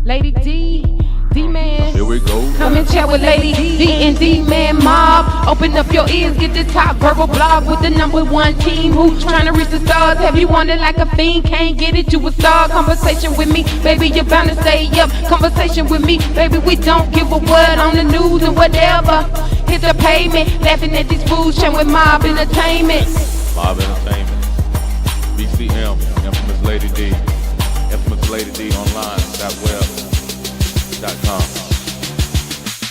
Lady D, D-Man. Here we go. Come and chat with Lady D and D-Man Mob. Open up your ears, get this top verbal blog with the #1 team who's trying to reach the stars. Have you wanted like a fiend? Can't get it, you a star. Conversation with me, baby, you're bound to stay up. Conversation with me, baby, we don't give a word on the news and whatever. Hit the pavement, laughing at these fools, chatting with Mob Entertainment. Mob Entertainment. BCM, Infamous Lady D. Infamous Lady D online.web.com.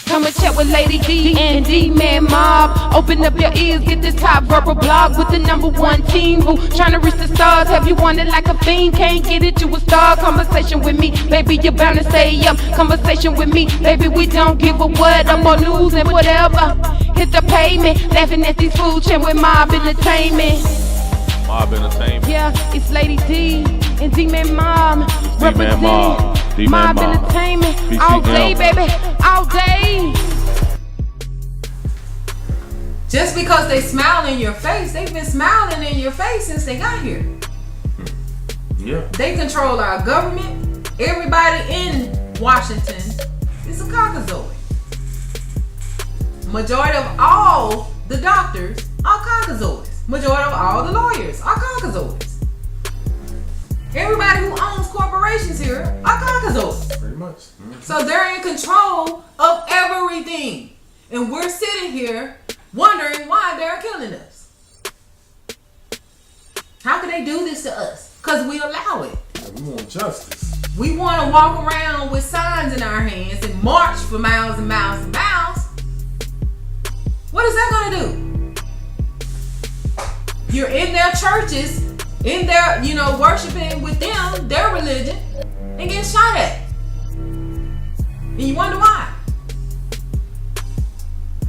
Come and chat with Lady D and D-Man Mob. Open up your ears, get this top verbal blog with the #1 team who trying to reach the stars. Have you wanted like a fiend? Can't get it, you a star. Conversation with me, baby, you're bound to stay up. Conversation with me, baby, we don't give a what up on news and whatever. Hit the pavement, laughing at these fools, chatting with Mob Entertainment. Mob Entertainment. Yeah, it's Lady D and D-Man Mob. D-Man Mob. D-Man Mob Entertainment. BCM. All day, baby, all day. Just because they smile in your face, they've been smiling in your face since they got here. Yeah. They control our government. Everybody in Washington is a caucasoid. Majority of all the doctors are caucasoids. Majority of all the lawyers are caucasoids. Everybody who owns corporations here are caucasoids. Pretty much. So they're in control of everything. And we're sitting here wondering why they're killing us. How can they do this to us? Because we allow it. We want justice. We want to walk around with signs in our hands and march for miles and miles and miles. What is that going to do? You're in their churches, in their, worshiping with them, their religion, and getting shot at. And you wonder why.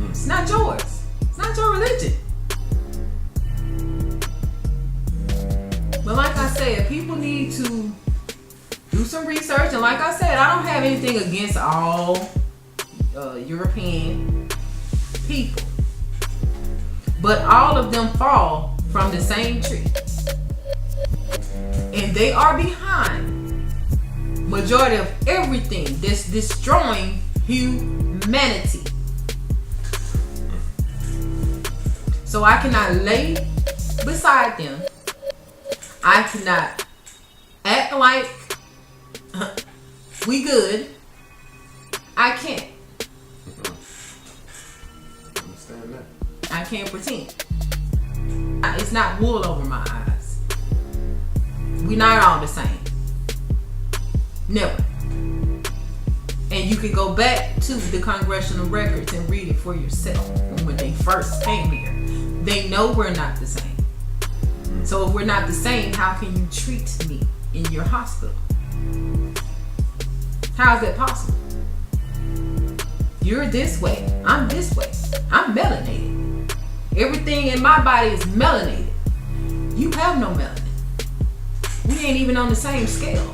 It's not yours. It's not your religion. But like I said, people need to do some research. And like I said, I don't have anything against all European people. But all of them fall from the same tree. And they are behind majority of everything that's destroying humanity. So I cannot lay beside them. I cannot act like we good. I can't. Understand that. I can't pretend. It's not wool over my eyes. We're not all the same. Never. And you can go back to the congressional records and read it for yourself. When they first came here, they know we're not the same. So if we're not the same, how can you treat me in your hospital? How is that possible? You're this way. I'm this way. I'm melanated. Everything in my body is melanated. You have no melanin. We ain't even on the same scale.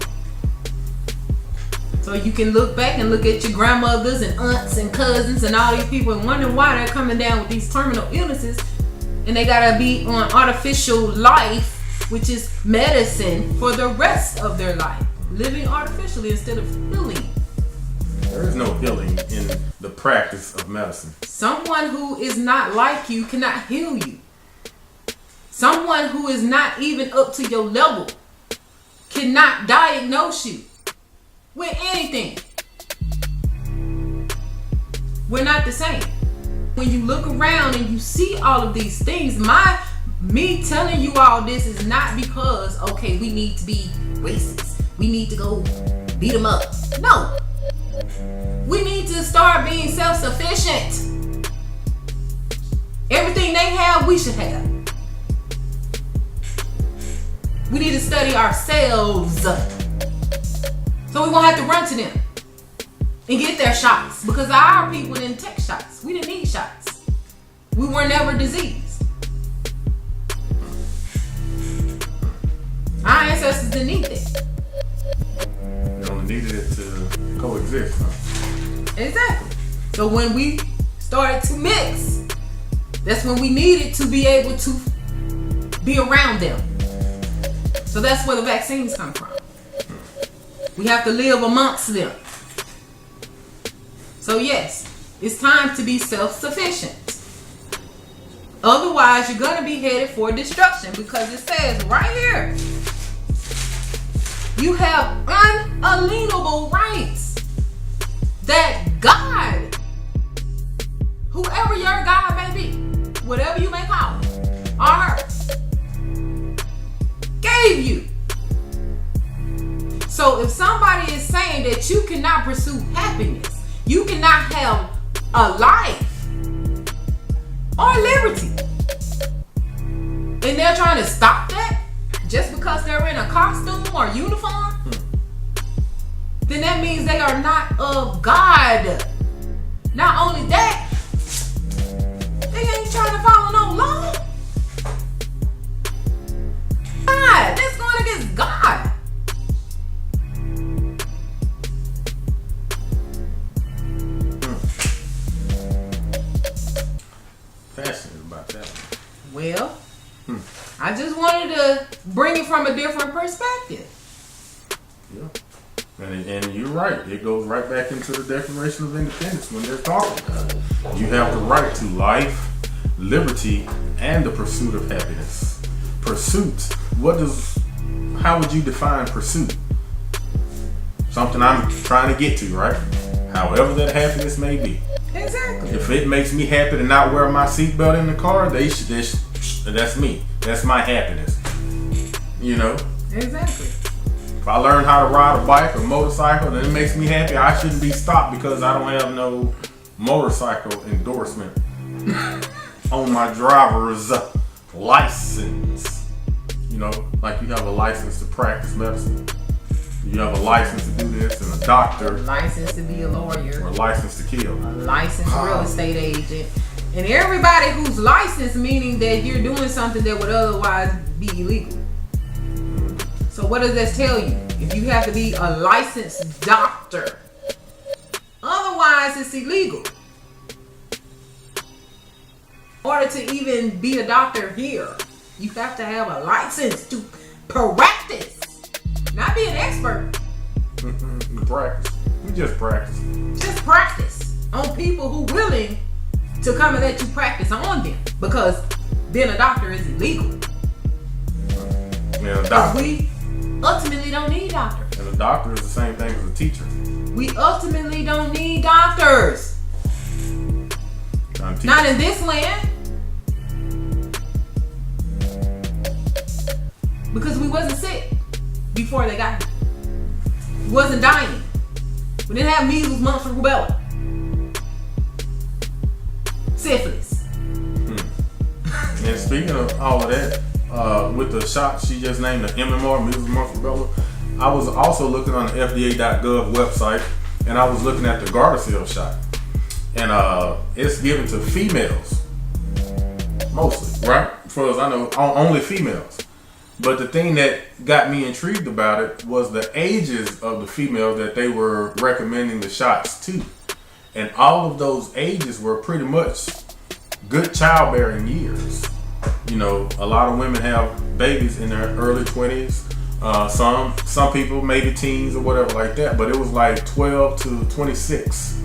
So you can look back and look at your grandmothers and aunts and cousins and all these people and wonder why they're coming down with these terminal illnesses, and they gotta be on artificial life, which is medicine, for the rest of their life, living artificially instead of healing. There is no healing in the practice of medicine. Someone who is not like you cannot heal you. Someone who is not even up to your level cannot diagnose you with anything. We're not the same. When you look around and you see all of these things, me telling you all this is not because, okay, we need to be racist. We need to go beat them up. No. We need to start being self-sufficient. Everything they have, we should have. We need to study ourselves. So we won't have to run to them and get their shots, because our people didn't take shots. We didn't need shots. We were never diseased. Our ancestors didn't need that. They only needed it to coexist, huh? Exactly. So when we started to mix, that's when we needed to be able to be around them. So that's where the vaccines come from. We have to live amongst them. So yes, it's time to be self-sufficient. Otherwise, you're going to be headed for destruction, because it says right here, you have unalienable rights that God, whoever your God may be, whatever you may call him, or her, gave you. So if somebody is saying that you cannot pursue happiness, you cannot have a life or liberty, and they're trying to stop that just because they're in a costume or uniform, then that means they are not of God. Not only that, they ain't trying to follow no law. God, that's going against God. Fascinated about that. Well, I just wanted to bring it from a different perspective. Yeah. And you're right. It goes right back into the Declaration of Independence when they're talking about it. You have the right to life, liberty, and the pursuit of happiness. Pursuit. How would you define pursuit? Something I'm trying to get to, right? However that happiness may be. Exactly. If it makes me happy to not wear my seatbelt in the car, that's me. That's my happiness. You know? Exactly. If I learn how to ride a bike or motorcycle and it makes me happy, I shouldn't be stopped because I don't have no motorcycle endorsement on my driver's license. You know, like you have a license to practice medicine. You have a license to do this, and a doctor. A license to be a lawyer. Or a license to kill. A licensed real estate agent. And everybody who's licensed, meaning that you're doing something that would otherwise be illegal. So what does that tell you? If you have to be a licensed doctor, otherwise it's illegal. In order to even be a doctor here, you have to have a license to practice. Not be an expert. Practice. We just practice. Just practice on people who willing to come and let you practice on them, because being a doctor is illegal. Yeah, a doctor. We ultimately don't need doctors. And a doctor is the same thing as a teacher. We ultimately don't need doctors. Not in this land. Because we wasn't sick before they got here. We wasn't dying. We didn't have measles, mumps, and rubella. Syphilis. And speaking of all of that, with the shots she just named, the MMR, measles, mumps, rubella, I was also looking on the FDA.gov website, and I was looking at the Gardasil shot. And it's given to females, mostly, right? As far as I know, only females. But the thing that got me intrigued about it was the ages of the females that they were recommending the shots to. And all of those ages were pretty much good childbearing years. You know, a lot of women have babies in their early 20s. Some people maybe teens or whatever like that. But it was like 12 to 26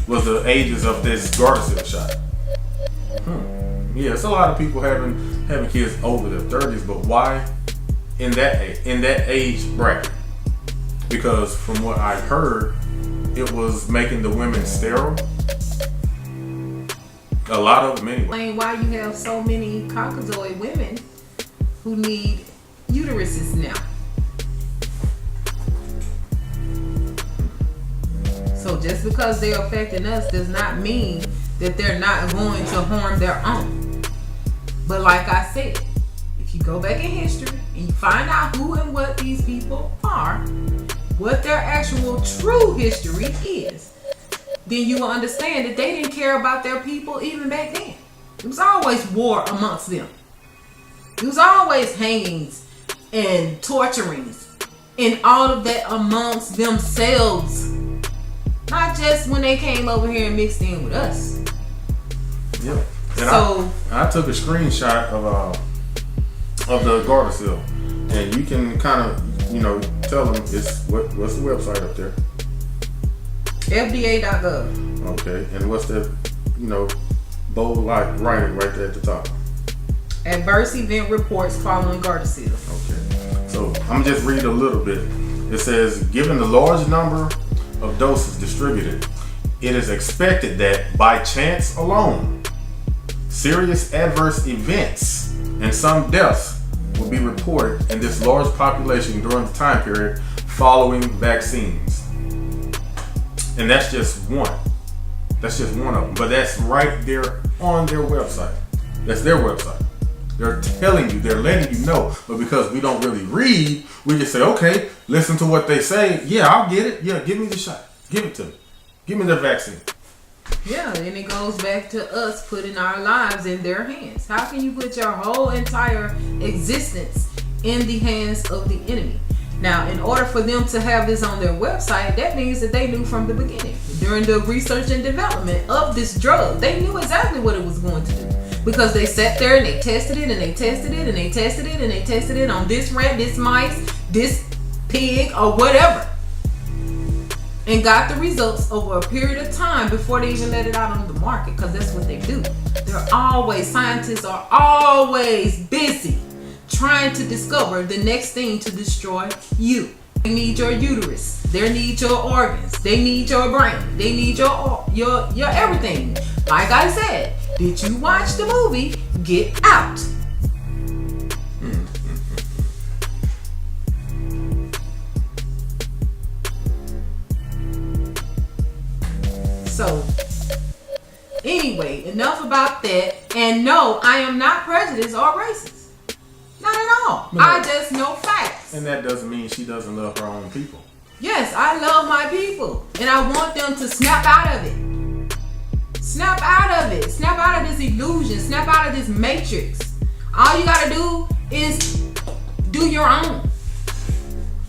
was the ages of this Gardasil shot. Yeah, it's a lot of people having kids over their 30s, but why in that age bracket? Because from what I've heard, it was making the women sterile. A lot of them anyway. Why you have so many Caucasoid women who need uteruses now? So just because they're affecting us does not mean that they're not going to harm their own. But like I said, if you go back in history and you find out who and what these people are, what their actual true history is, then you will understand that they didn't care about their people even back then. It was always war amongst them. It was always hangings and torturings and all of that amongst themselves. Not just when they came over here and mixed in with us. Yeah. And so I took a screenshot of the Gardasil, and you can kind of, take tell them it's what's the website up there? FDA.gov. Okay, and what's the bold writing right there at the top? Adverse event reports following Gardasil. Okay, so I'm gonna just read a little bit. It says, given the large number of doses distributed, it is expected that by chance alone, serious adverse events and some deaths will be reported in this large population during the time period following vaccines. And that's just one. That's just one of them. But that's right there on their website. That's their website. They're telling you, they're letting you know. But because we don't really read, we just say, okay, listen to what they say. Yeah, I'll get it. Yeah, give me the shot. Give it to me. Give me the vaccine. Yeah, and it goes back to us putting our lives in their hands. How can you put your whole entire existence in the hands of the enemy? Now, in order for them to have this on their website, that means that they knew from the beginning. During the research and development of this drug, they knew exactly what it was going to do. Because they sat there and they tested it and they tested it and they tested it and they tested it on this rat, this mice, this pig, or whatever. And got the results over a period of time before they even let it out on the market, because that's what they do. Scientists are always busy trying to discover the next thing to destroy you. They need your uterus. They need your organs. They need your brain. They need your everything. Like I said, did you watch the movie Get Out? So, anyway, enough about that. And no, I am not prejudiced or racist. Not at all. No. I just know facts. And that doesn't mean she doesn't love her own people. Yes, I love my people. And I want them to snap out of it. Snap out of it. Snap out of this illusion. Snap out of this matrix. All you gotta do is do your own.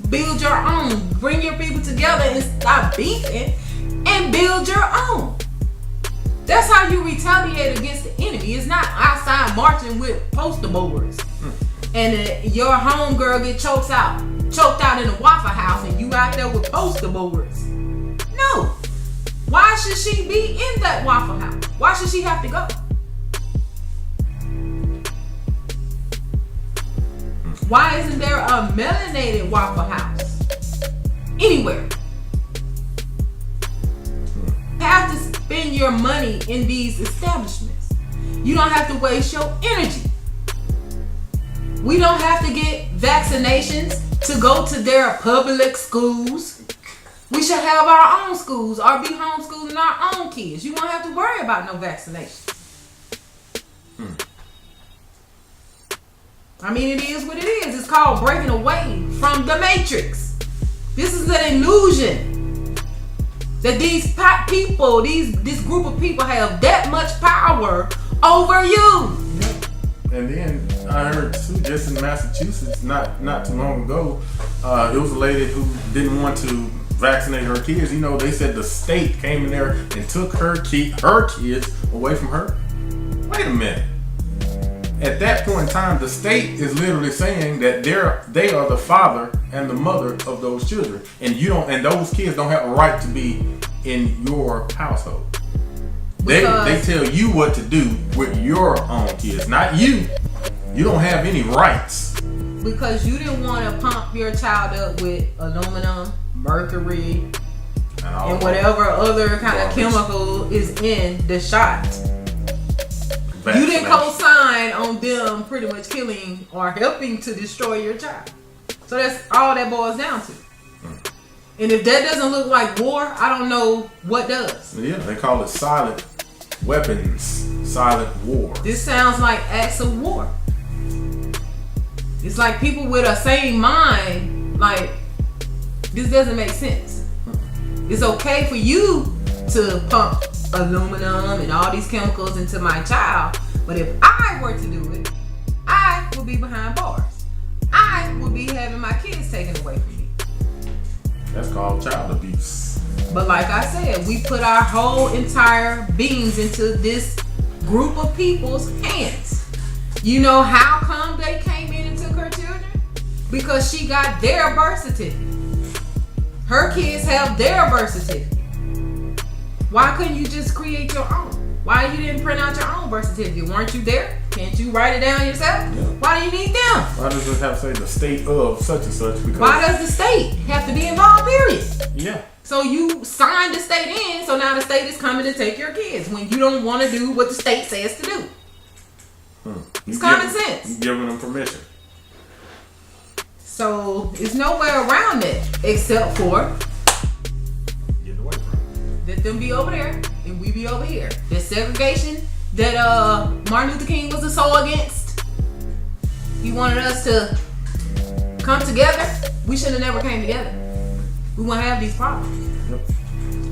Build your own. Bring your people together and stop beefing. And build your own. That's how you retaliate against the enemy. It's not outside marching with poster boards. And your homegirl get choked out in a Waffle House, and you out there with poster boards. No. Why should she be in that Waffle House? Why should she have to go? Why isn't there a melanated Waffle House anywhere? You have to spend your money in these establishments. You don't have to waste your energy. We don't have to get vaccinations to go to their public schools. We should have our own schools or be homeschooling our own kids. You don't have to worry about no vaccination. I mean, it is what it is. It's called breaking away from the matrix. This is an illusion that these people, this group of people have that much power over you. And then I heard too, just in Massachusetts, not too long ago, it was a lady who didn't want to vaccinate her kids. You know, they said the state came in there and took her kids away from her. Wait a minute. At that point in time, the state is literally saying that they are the father and the mother of those children, and and those kids don't have a right to be in your household. They tell you what to do with your own kids, not you. You don't have any rights. Because you didn't want to pump your child up with aluminum, mercury, and whatever other kind of chemical is in the shot. You didn't co-sign on them pretty much killing or helping to destroy your child. So that's all that boils down to. And if that doesn't look like war, I don't know what does. Yeah, they call it silent weapons, silent war. This sounds like acts of war. It's like people with a sane mind, like, this doesn't make sense. It's okay for you to pump aluminum and all these chemicals into my child, but if I were to do it, I would be behind bars. I would be having my kids taken away from me. That's called child abuse. But like I said, we put our whole entire beings into this group of people's hands. You know how come they came in and took her children? Because she got their birth certificate. Her kids have their birth certificate. Why couldn't you just create your own? Why you didn't print out your own birth certificate? Weren't you there? Can't you write it down yourself? Yeah. Why do you need them? Why does it have to say the state of such and such? Because Why does the state have to be involved, period? yeah. So you signed the state in, so now the state is coming to take your kids when you don't want to do what the state says to do. It's common sense. You giving them permission. So there's no way around it except for Getting away from it. let them be over there and we be over here. The segregation that Martin Luther King was so against. He wanted us to come together. We should have never came together. We won't have these problems. Yep.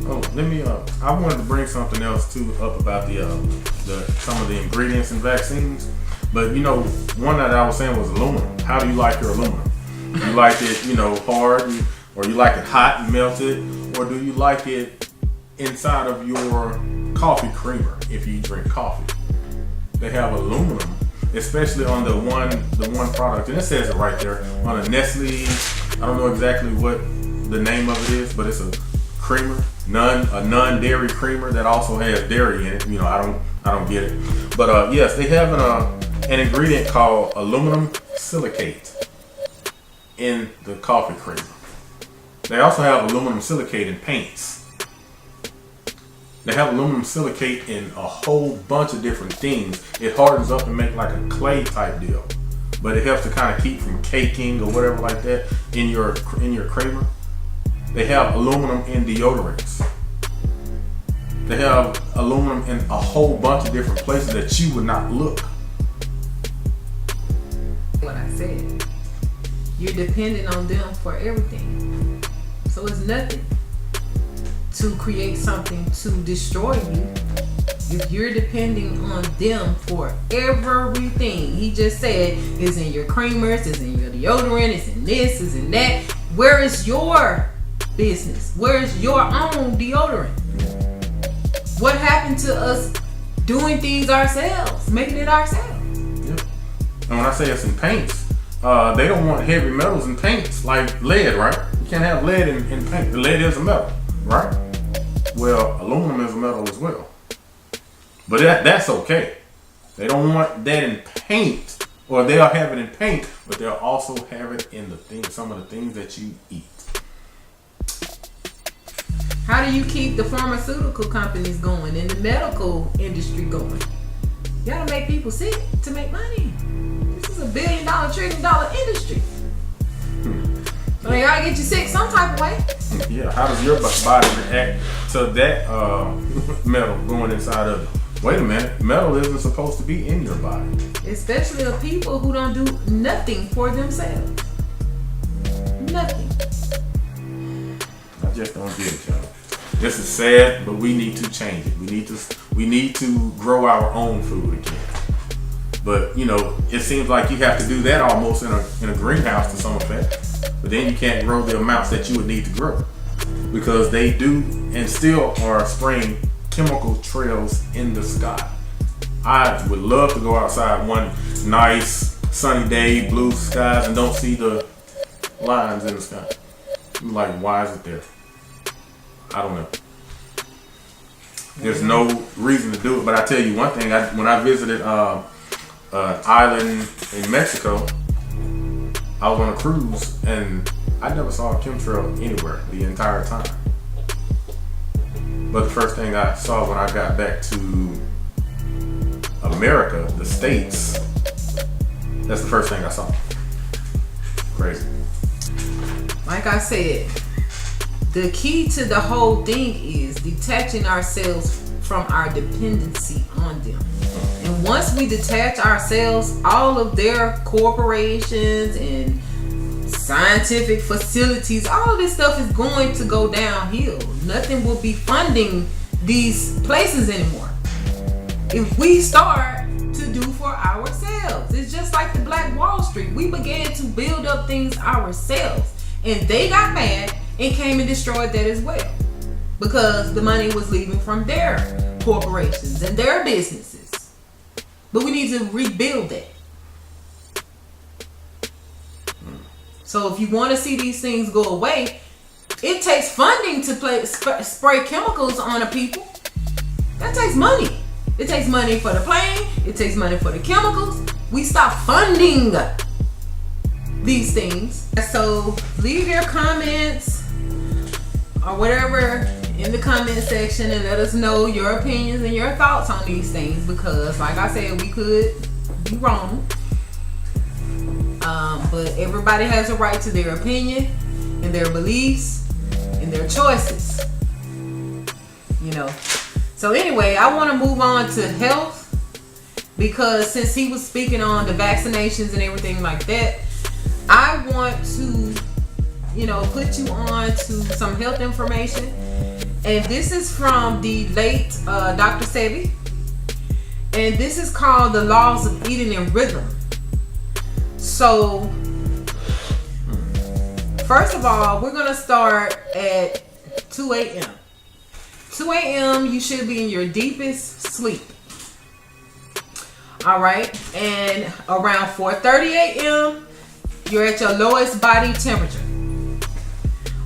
Oh, let me. I wanted to bring something else too up about the some of the ingredients in vaccines. But you know, one that I was saying was aluminum. How do you like your aluminum? You like it, you know, hard, or you like it hot and melted, or do you like it inside of your coffee creamer if you drink coffee? They have aluminum, especially on the one product, and it says it right there on a Nestle. I don't know exactly what the name of it is, but it's a creamer, a non-dairy creamer that also has dairy in it. You know, I don't get it, but yes, they have an ingredient called aluminum silicate in the coffee creamer. They also have aluminum silicate in paints. They have aluminum silicate in a whole bunch of different things. It hardens up and make like a clay type deal, but it helps to kind of keep from caking or whatever like that in your creamer. They have aluminum in deodorants. They have aluminum in a whole bunch of different places that you would not look. What I said, you're dependent on them for everything. So it's nothing to create something to destroy you if you're depending on them for everything. He just said it's in your creamers, it's in your deodorant, it's in this, it's in that. Where is your business? Where is your own deodorant? What happened to us doing things ourselves, making it ourselves? Yep. And when I say it's in paints, they don't want heavy metals in paints like lead, right? You can't have lead in paint. The lead is a metal, right? Well, aluminum is a metal as well. But that's okay. They don't want that in paint, or they'll have it in paint, but they'll also have it in some of the things that you eat. How do you keep the pharmaceutical companies going and the medical industry going? You gotta make people sick to make money. This is $1 billion, $1 trillion industry. So they gotta get you sick some type of way. Yeah, how does your body react to that metal going inside of it? Wait a minute, metal isn't supposed to be in your body. Especially the people who don't do nothing for themselves. Nothing. I just don't get it, y'all. This is sad, but we need to change it. We need to grow our own food again. But you know, it seems like you have to do that almost in a greenhouse to some effect. But then you can't grow the amounts that you would need to grow, because they do and still are spraying chemical trails in the sky. I would love to go outside one nice sunny day, blue skies, and don't see the lines in the sky. I'm like, why is it there? I don't know. There's no reason to do it. But I tell you one thing, when I visited an island in Mexico, I was on a cruise and I never saw a chemtrail anywhere the entire time. But the first thing I saw when I got back to America, the States, that's the first thing I saw. Crazy. Like I said, the key to the whole thing is detaching ourselves from our dependency on them. And once we detach ourselves, all of their corporations and scientific facilities, all of this stuff is going to go downhill. Nothing will be funding these places anymore. If we start to do for ourselves, it's just like the Black Wall Street. We began to build up things ourselves, and they got mad and came and destroyed that as well, because the money was leaving from their corporations and their businesses. But we need to rebuild that. So if you want to see these things go away, It takes funding to spray chemicals on the people. That takes money. It takes money for the plane. It takes money for the chemicals. We stop funding these things. So leave your comments or whatever in the comment section and let us know your opinions and your thoughts on these things, because like I said, we could be wrong. But everybody has a right to their opinion and their beliefs and their choices. You know. So anyway, I want to move on to health, because since he was speaking on the vaccinations and everything like that, I want to, you know, put you on to some health information. And this is from the late Dr. Sebi. And this is called the laws of eating and rhythm. So, first of all, we're going to start at 2 a.m. 2 a.m. you should be in your deepest sleep. All right. And around 4:30 a.m. you're at your lowest body temperature.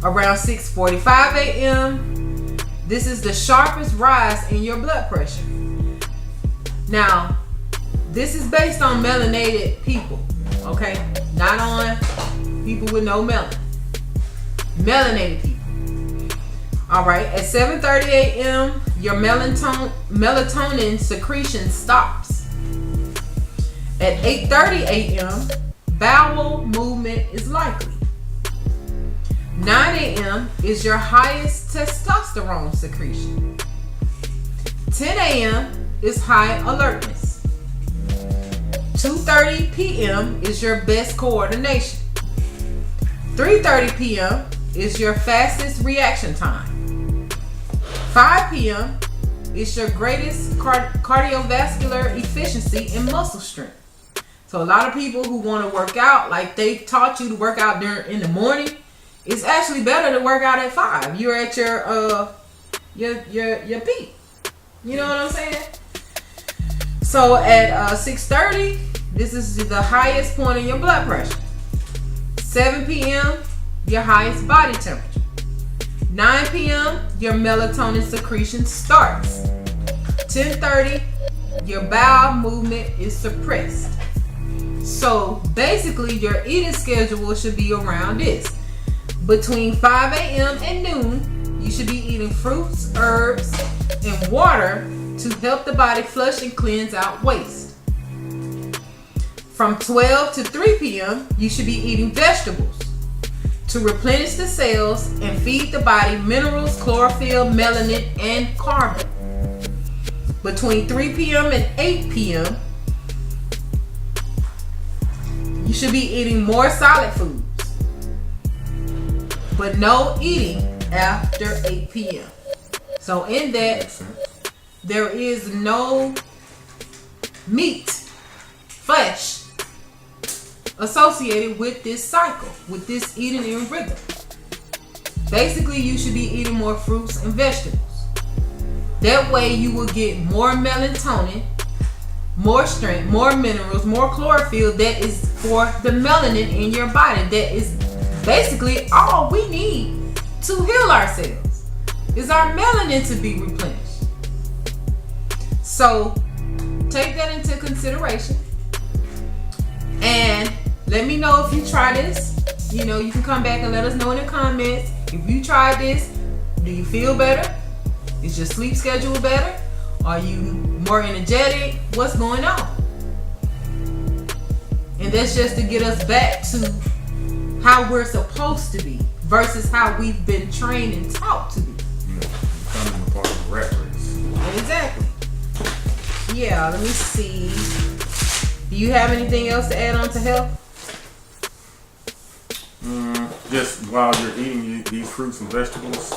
Around 6:45 a.m. this is the sharpest rise in your blood pressure. Now, this is based on melanated people, okay? Not on people with no melanin. Melanated people. All right, at 7:30 a.m., your melatonin secretion stops. At 8:30 a.m., bowel movement is likely. 9 a.m. is your highest testosterone secretion. 10 a.m. is high alertness. 2:30 p.m. is your best coordination. 3:30 p.m. is your fastest reaction time. 5 p.m. is your greatest cardiovascular efficiency and muscle strength. So a lot of people who want to work out, like they taught you to work out in the morning, it's actually better to work out at 5. You're at your peak. You know what I'm saying? So at 6:30, this is the highest point in your blood pressure. 7 p.m., your highest body temperature. 9 p.m., your melatonin secretion starts. 10:30, your bowel movement is suppressed. So basically, your eating schedule should be around this. Between 5 a.m. and noon, you should be eating fruits, herbs, and water to help the body flush and cleanse out waste. From 12 to 3 p.m., you should be eating vegetables to replenish the cells and feed the body minerals, chlorophyll, melanin, and carbon. Between 3 p.m. and 8 p.m., you should be eating more solid foods, but no eating after 8 p.m. So in that, there is no meat, flesh associated with this cycle, with this eating in rhythm. Basically, you should be eating more fruits and vegetables. That way you will get more melatonin, more strength, more minerals, more chlorophyll that is for the melanin in your body. That is basically all we need to heal ourselves, is our melanin to be replenished. So take that into consideration and let me know if you try this. You know, you can come back and let us know in the comments. If you tried this, do you feel better? Is your sleep schedule better? Are you more energetic? What's going on? And that's just to get us back to how we're supposed to be versus how we've been trained and taught to be. Becoming a part of the rat race. Exactly. Yeah, let me see. Do you have anything else to add on to health? Just while you're eating these fruits and vegetables,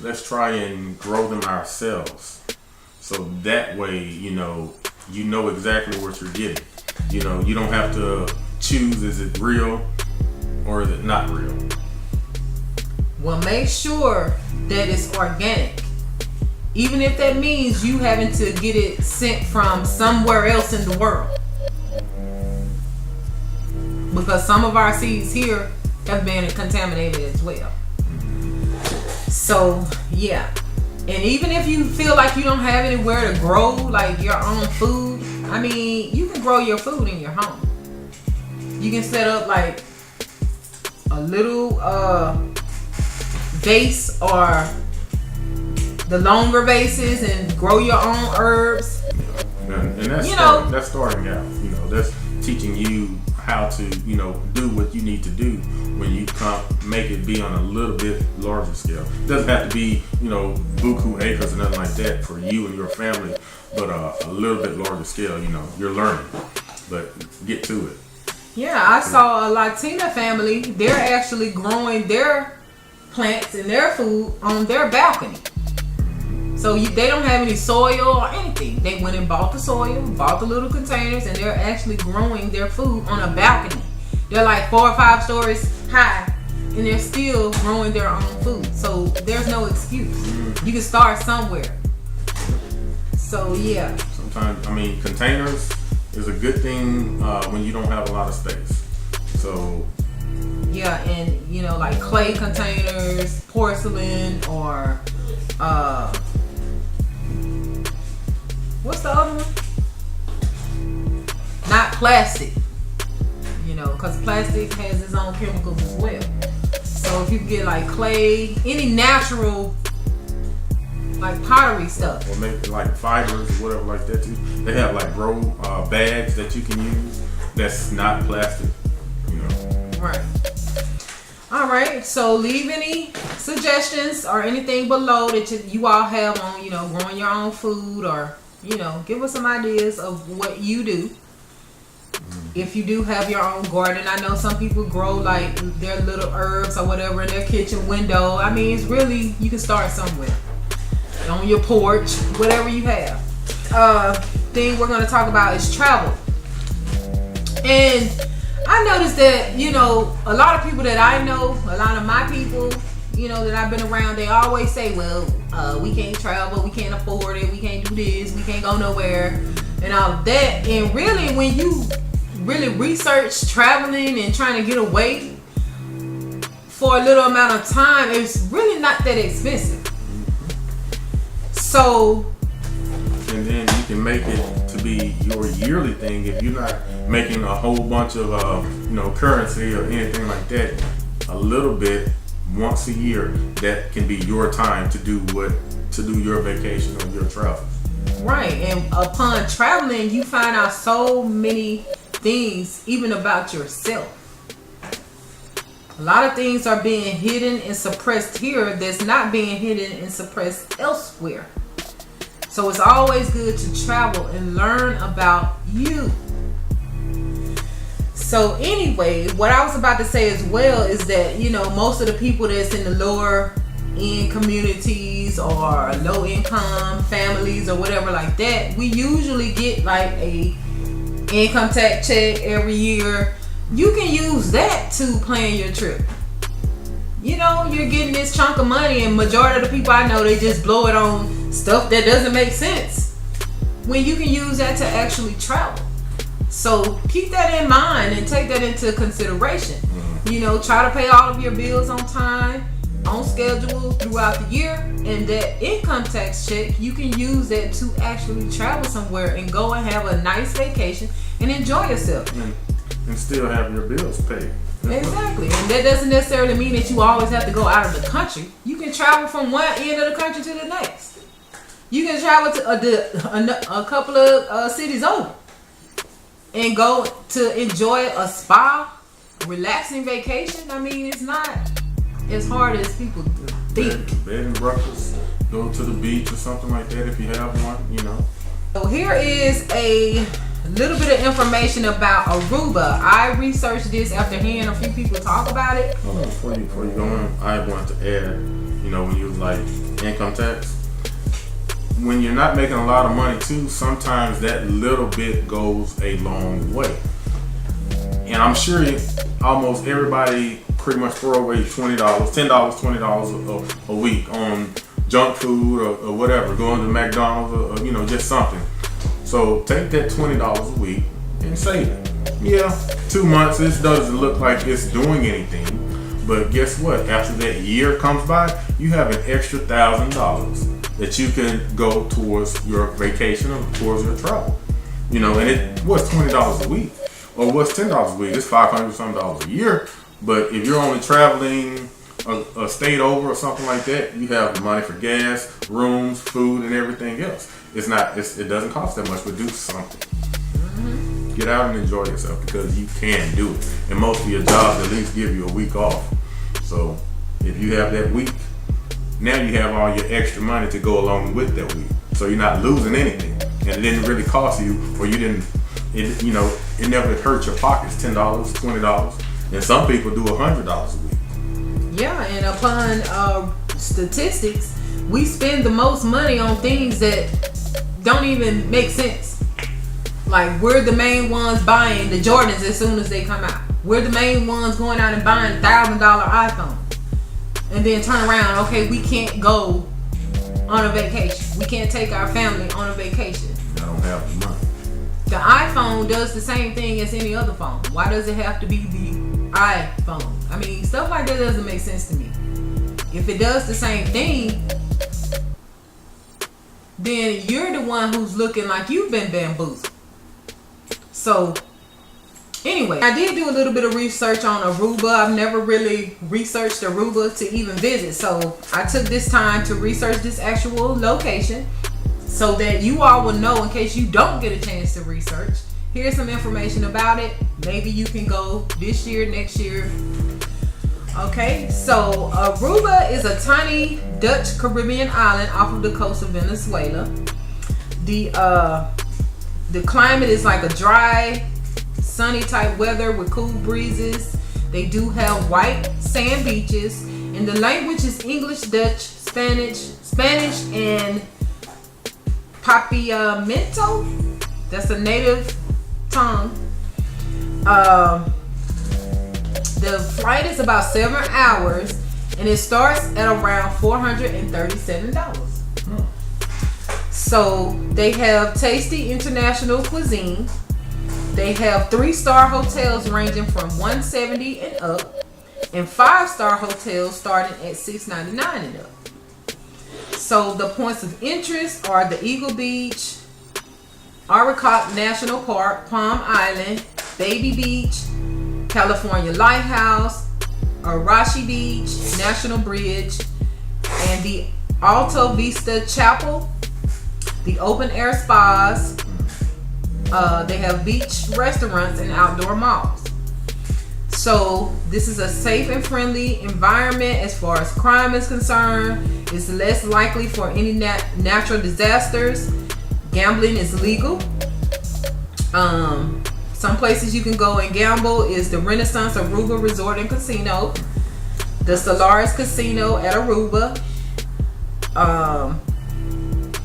let's try and grow them ourselves. So that way, you know exactly what you're getting. You know, you don't have to choose, is it real or is it not real? Well, make sure that it's organic. Even if that means you having to get it sent from somewhere else in the world. Because some of our seeds here have been contaminated as well. So yeah, and even if you feel like you don't have anywhere to grow like your own food, I mean, you can grow your food in your home. You can set up like a little vase or the longer vases and grow your own herbs. And that's that's starting out. That's teaching you how to do what you need to do when you make it be on a little bit larger scale. It doesn't have to be buku acres and nothing like that for you and your family, but a little bit larger scale. You're learning, but get to it. Yeah, I saw a Latina family. They're actually growing their plants and their food on their balcony. So they don't have any soil or anything. They went and bought the soil, bought the little containers, and they're actually growing their food on a balcony. They're like 4 or 5 stories high, and they're still growing their own food. So there's no excuse. You can start somewhere. So yeah. Sometimes, containers is a good thing when you don't have a lot of space. So yeah, and like clay containers, porcelain, or what's the other one? Not plastic. Because plastic has its own chemicals as well. So if you get like clay, any natural like pottery stuff, or maybe like fibers or whatever like that too. They have like grow bags that you can use that's not plastic. Right. All right. So leave any suggestions or anything below that you all have on growing your own food, or give us some ideas of what you do. If you do have your own garden, I know some people grow like their little herbs or whatever in their kitchen window. It's really, you can start somewhere. On your porch, whatever you have. Thing we're going to talk about is travel. And I noticed that, a lot of people that I know, a lot of my people, that I've been around, they always say, well, we can't travel, we can't afford it, we can't do this, we can't go nowhere, and all of that. And really, when you really research traveling and trying to get away for a little amount of time, it's really not that expensive. So, and then you can make it to be your yearly thing if you're not making a whole bunch of currency or anything like that. A little bit once a year, that can be your time to do your vacation or your travel. Right, and upon traveling, you find out so many things, even about yourself. A lot of things are being hidden and suppressed here that's not being hidden and suppressed elsewhere. So it's always good to travel and learn about you. So anyway, what I was about to say as well is that, most of the people that's in the lower end communities or low income families or whatever like that, we usually get like a income tax check every year. You can use that to plan your trip. You're getting this chunk of money, and majority of the people I know, they just blow it on stuff that doesn't make sense, when you can use that to actually travel. So keep that in mind and take that into consideration. Try to pay all of your bills on time, on schedule throughout the year, and that income tax check, you can use that to actually travel somewhere and go and have a nice vacation and enjoy yourself. And still have your bills paid. Exactly. And that doesn't necessarily mean that you always have to go out of the country. You can travel from one end of the country to the next. You can travel to a couple of cities over and go to enjoy a spa, relaxing vacation. It's not as hard as people think. Bed and breakfast, go to the beach or something like that if you have one, So here is a little bit of information about Aruba. I researched this after hearing a few people talk about it. Before you go on, I want to add, when you like income tax, when you're not making a lot of money too, sometimes that little bit goes a long way. And I'm sure almost everybody pretty much throw away $20, $10, $20 a week on junk food or whatever, going to McDonald's or just something. So take that $20 a week and save it. Yeah, 2 months, this doesn't look like it's doing anything. But guess what? After that year comes by, you have an extra $1,000 that you can go towards your vacation or towards your travel. You know, and it was $20 a week, or was $10 a week. It's $500 something a year. But if you're only traveling a state over or something like that, you have the money for gas, rooms, food, and everything else. It doesn't cost that much, but do something. Get out and enjoy yourself, because you can do it. And most of your jobs at least give you a week off. So if you have that week, now you have all your extra money to go along with that week. So you're not losing anything, and it didn't really cost you, or you didn't. It never hurt your pockets. $10, $20, and some people do $100 a week. Yeah, and upon statistics, we spend the most money on things that don't even make sense. Like, we're the main ones buying the Jordans as soon as they come out. We're the main ones going out and buying $1,000 iPhone. And then turn around, okay, we can't go on a vacation. We can't take our family on a vacation. I don't have the money. The iPhone does the same thing as any other phone. Why does it have to be the iPhone? I mean, stuff like that doesn't make sense to me. If it does the same thing, then you're the one who's looking like you've been bamboozled. So, anyway, I did do a little bit of research on Aruba. I've never really researched Aruba to even visit. So, I took this time to research this actual location so that you all will know, in case you don't get a chance to research. Here's some information about it. Maybe you can go this year, next year. Okay, so Aruba is a tiny Dutch Caribbean island off of the coast of Venezuela. The climate is like a dry, sunny type weather with cool breezes. They do have white sand beaches, and the language is English, Dutch, Spanish, and Papiamento. That's a native tongue. The flight is about 7 hours, and it starts at around $437. So they have tasty international cuisine. They have 3-star hotels ranging from $170 and up, and 5-star hotels starting at $699 and up. So the points of interest are the Eagle Beach, Aricot National Park, Palm Island, Baby Beach, California Lighthouse, Arashi Beach, National Bridge, and the Alta Vista Chapel, the open air spas. They have beach restaurants and outdoor malls. So this is a safe and friendly environment as far as crime is concerned. It's less likely for any natural disasters. Gambling is legal. Some places you can go and gamble is the Renaissance Aruba Resort and Casino, the Solaris Casino at Aruba,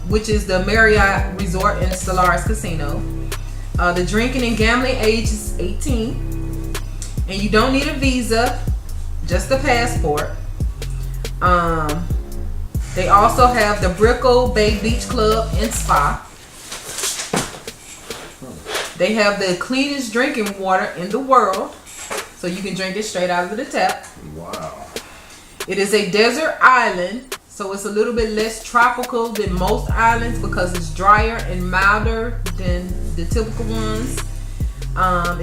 which is the Marriott Resort and Solaris Casino. The drinking and gambling age is 18, and you don't need a visa, just a passport. They also have the Brickell Bay Beach Club and Spa. They have the cleanest drinking water in the world, so you can drink it straight out of the tap. Wow. It is a desert island, so it's a little bit less tropical than most islands because it's drier and milder than the typical ones.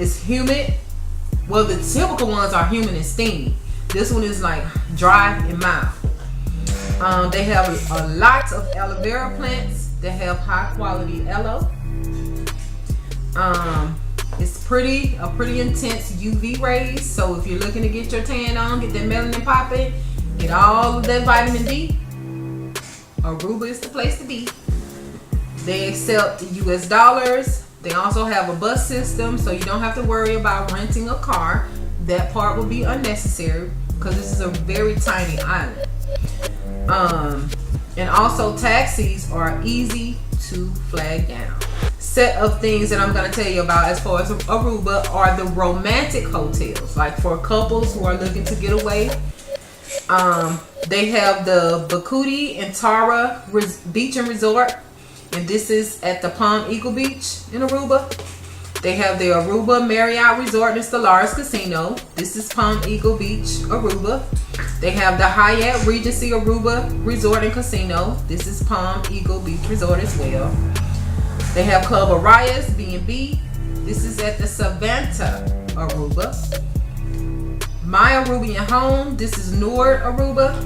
It's humid. Well, the typical ones are humid and steamy. This one is like dry and mild. They have a lot of aloe vera plants. They have high quality aloe. It's pretty intense UV rays. So if you're looking to get your tan on, get that melanin popping, get all of that vitamin D, Aruba is the place to be. They accept US dollars. They also have a bus system, so you don't have to worry about renting a car. That part will be unnecessary because this is a very tiny island. And also taxis are easy to flag down. Set of things that I'm going to tell you about as far as Aruba are the romantic hotels, like for couples who are looking to get away. They have the Bakuti and Tara Beach and Resort, and this is at the Palm Eagle Beach in Aruba. They have the Aruba Marriott Resort and Stellaris Casino. This is Palm Eagle Beach, Aruba. They have the Hyatt Regency Aruba Resort and Casino. This is Palm Eagle Beach Resort as well. They have Club Arias B&B. This is at the Savanta Aruba. My Arubian Home. This is Nord Aruba.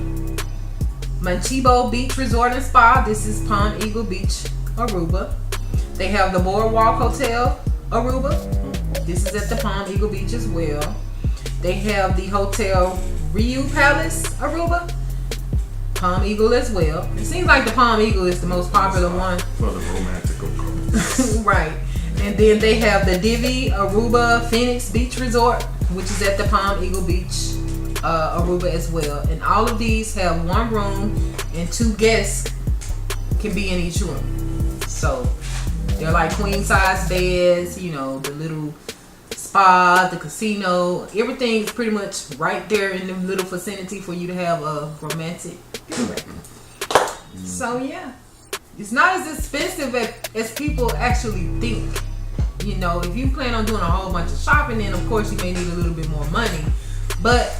Manchibo Beach Resort and Spa. This is Palm Eagle Beach, Aruba. They have the Boardwalk Hotel Aruba. This is at the Palm Eagle Beach as well. They have the Hotel Riu Palace Aruba, Palm Eagle as well. It seems like the Palm Eagle is the most popular one. For the romantic couples. Right. And then they have the Divi Aruba Phoenix Beach Resort, which is at the Palm Eagle Beach, Aruba as well. And all of these have one room and 2 guests can be in each room. So they're like queen size beds, you know, the little spa, the casino, everything is pretty much right there in the little vicinity for you to have a romantic getaway. So yeah, it's not as expensive as people actually think. You know, if you plan on doing a whole bunch of shopping, then of course you may need a little bit more money. But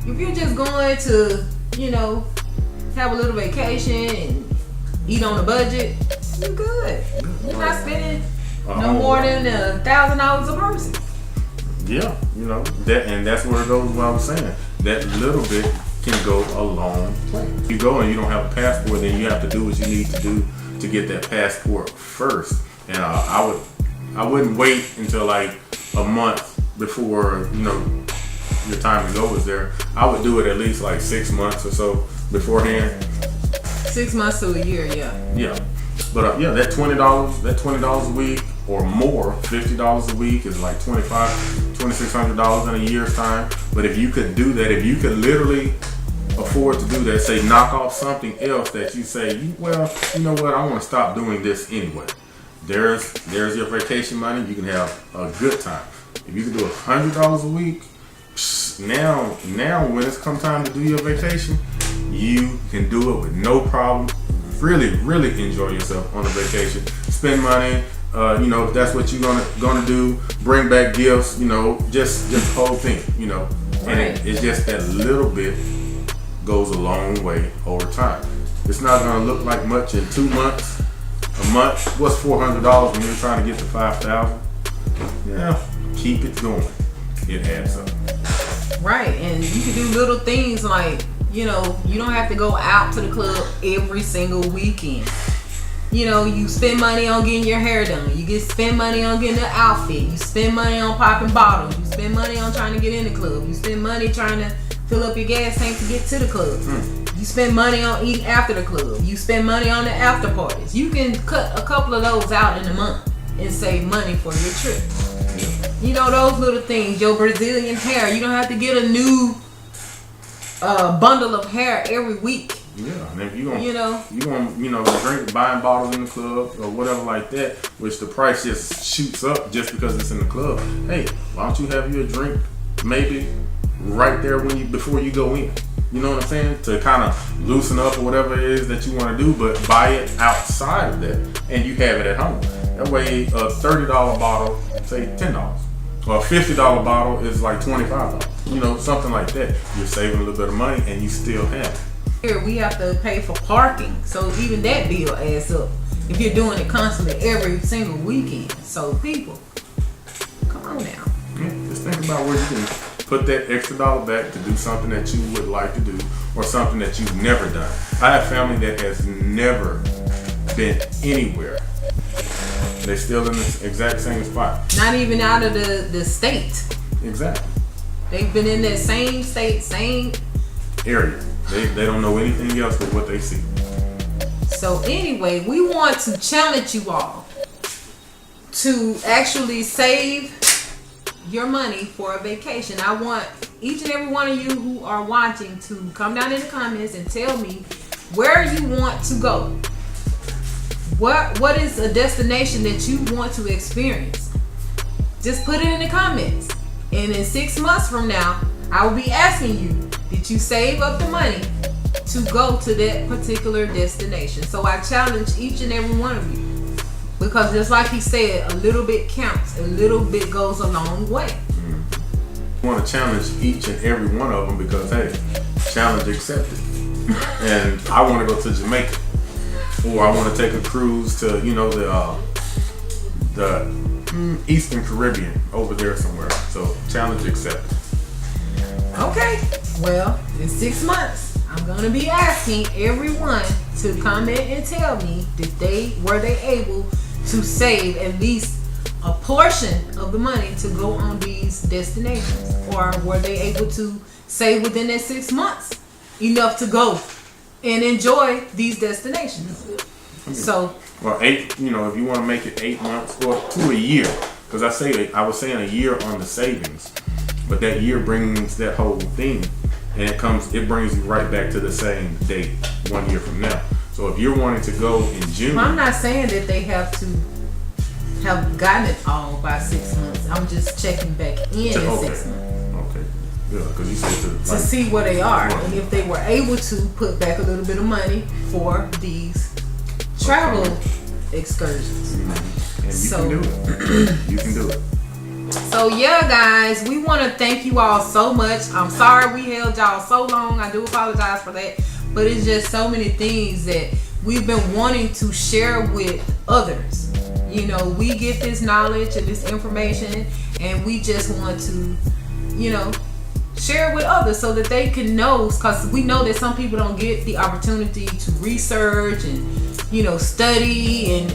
if you're just going to, you know, have a little vacation and eat on a budget, you're good. You're not spending no more than $1,000 a person. Yeah, you know, that's where it goes what I was saying. That little bit can go a long way. If you go and you don't have a passport, then you have to do what you need to do to get that passport first. And I wouldn't wait until like a month before, you know, your time to go is there. I would do it at least like 6 months or so beforehand. 6 months to a year, yeah. Yeah, but yeah, that $20 a week or more, $50 a week is like $2,600 in a year's time. But if you could do that, if you could literally afford to do that, say knock off something else that you say, well, you know what, I want to stop doing this anyway. There's your vacation money. You can have a good time. If you can do $100 a week, now when it's come time to do your vacation, you can do it with no problem. Really enjoy yourself on a vacation. Spend money. You know, if that's what you're gonna do, bring back gifts. You know, just the whole thing. You know, and it's just that little bit goes a long way over time. It's not gonna look like much in 2 months, a month. What's $400 when you're trying to get to $5,000? Yeah, keep it going. It adds up. Right, and you can do little things like, you know, you don't have to go out to the club every single weekend. You know, you spend money on getting your hair done. You spend money on getting an outfit. You spend money on popping bottles. You spend money on trying to get in the club. You spend money trying to fill up your gas tank to get to the club. You spend money on eating after the club. You spend money on the after parties. You can cut a couple of those out in a month and save money for your trip. You know, those little things. Your Brazilian hair. You don't have to get a new bundle of hair every week. Yeah, and if you're gonna drink, buying bottles in the club or whatever like that, which the price just shoots up just because it's in the club. Hey, why don't you have you a drink maybe right there before you go in? You know what I'm saying? To kind of loosen up or whatever it is that you want to do, but buy it outside of that and you have it at home. That way, a $30 bottle, say $10, or a $50 bottle is like $25. You know, something like that. You're saving a little bit of money and you still have it. Here we have to pay for parking, so even that bill adds up if you're doing it constantly every single weekend. So people, come on now. Yeah, just think about where you can put that extra dollar back to do something that you would like to do or something that you've never done. I have family that has never been anywhere. They're still in the exact same spot. Not even out of the state. Exactly. They've been in that same state, same area. They don't know anything else but what they see. So anyway, we want to challenge you all to actually save your money for a vacation. I want each and every one of you who are watching to come down in the comments and tell me where you want to go. What is a destination that you want to experience? Just put it in the comments. And in 6 months from now, I will be asking you, did you save up the money to go to that particular destination? So I challenge each and every one of you Because just like he said, a little bit counts. A little bit goes a long way. I want to challenge each and every one of them because, hey, challenge accepted. And I want to go to Jamaica, or I want to take a cruise to, you know, the Eastern Caribbean over there somewhere. So challenge accepted. Okay, well, in 6 months, I'm gonna be asking everyone to comment and tell me were they able to save at least a portion of the money to go on these destinations, or were they able to save within that 6 months enough to go and enjoy these destinations. So, well, 8, you know, if you want to make it 8 months or to a year, because I was saying a year on the savings, but that year brings that whole thing, and it brings you right back to the same date 1 year from now. So if you're wanting to go in June, I'm not saying that they have to have gotten it all by 6 months. I'm just checking back in 6 months. Okay. Yeah, because you said to see where they are, and if they were able to put back a little bit of money for these travel excursions. Mm-hmm. And you can do it. You can do it. So yeah, guys, we want to thank you all so much. I'm sorry we held y'all so long. I do apologize for that, but it's just so many things that we've been wanting to share with others. You know, we get this knowledge and this information, and we just want to, you know, share it with others so that they can know, because we know that some people don't get the opportunity to research and, you know, study and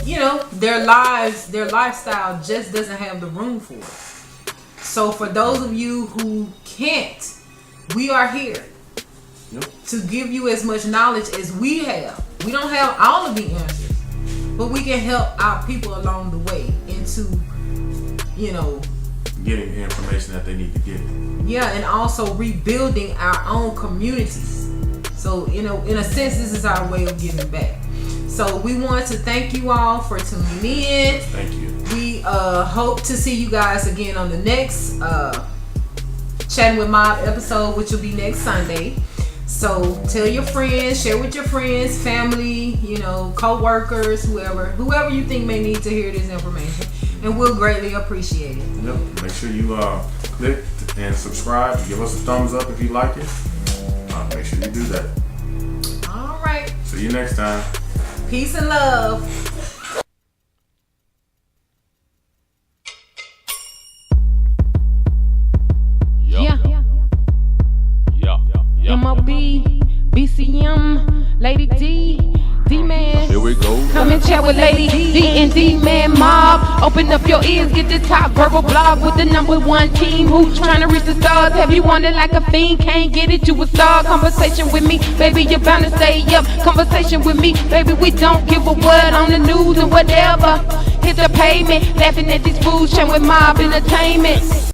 you know, their lifestyle just doesn't have the room for it. So for those of you who can't, we are here to give you as much knowledge as we have. We don't have all of the answers, but we can help our people along the way into, you know, getting the information that they need to get. Yeah, and also rebuilding our own communities. So, you know, in a sense, this is our way of giving back. So we want to thank you all for tuning in. Thank you. We hope to see you guys again on the next Chatting with Mob episode, which will be next Sunday. So tell your friends, share with your friends, family, you know, co-workers, whoever you think may need to hear this information. And we'll greatly appreciate it. Yep. Make sure you click and subscribe. Give us a thumbs up if you like it. Make sure you do that. All right. See you next time. Peace and love. MOB, BCM, Lady D, D-Man. Here we go. Come and chat with Lady D and D-Man Mob. Open up your ears, get the top verbal blog with the #1 team who's trying to reach the stars. Have you wanted like a fiend? Can't get it, you a star. Conversation with me, baby, you're bound to stay up. Conversation with me, baby, we don't give a word on the news and whatever. Hit the pavement, laughing at these fools, chatting with Mob Entertainment.